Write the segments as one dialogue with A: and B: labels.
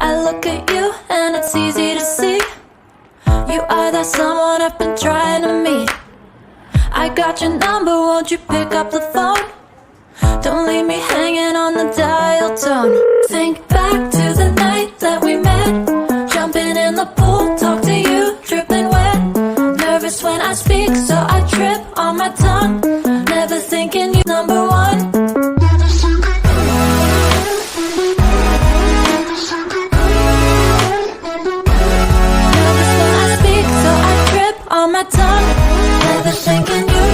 A: I look at you and it's easy to see. You are that someone I've been trying to meet. I got your number, won't you pick up the phone? Don't leave me hanging on the dial tone. Think back to the night that we met, jumping in the pool, talk to you, dripping wet. Nervous when I speak, so I trip on my tongue. Never thinking you number one. Nervous when I speak, so I trip on my tongue. Never thinking you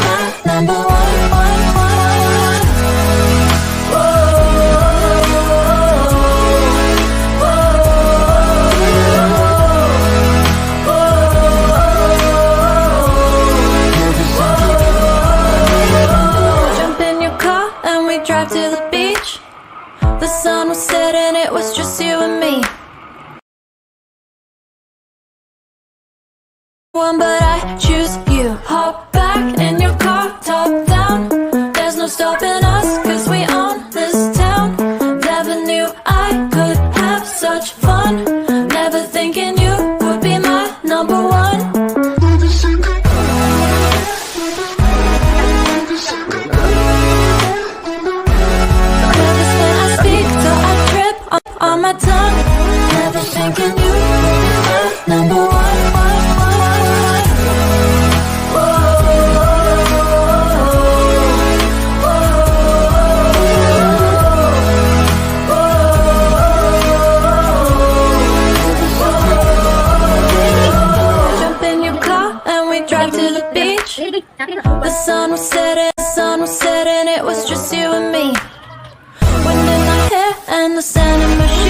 A: my number one. Drive to the beach. The sun was setting, it was just you and me. One, but I choose you. Hop back in your car, top down. There's no stopping us, cause we own this town. Never knew I could have such fun. Never thinking you would be my number one. On my tongue, never thinking you number one. Jump in your car and we drive to the beach. The sun was setting, it was just you and me. Wind in my hair and the sand in my shoes.